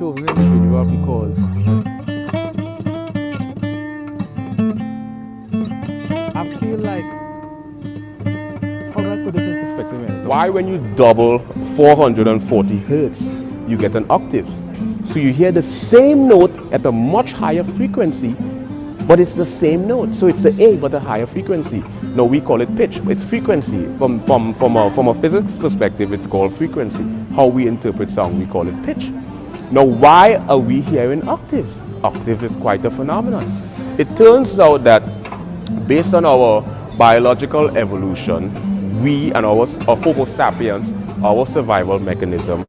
chose an individual because I feel like, how do I put this in perspective, man? Why when you double 440 hertz, you get an octave? So you hear the same note at a much higher frequency, but it's the same note. So it's an A, but a higher frequency. Now we call it pitch. It's frequency. From a physics perspective, it's called frequency. How we interpret sound, we call it pitch. Now why are we hearing octaves? Octave is quite a phenomenon. It turns out that based on our biological evolution, we and our Homo sapiens, our survival mechanism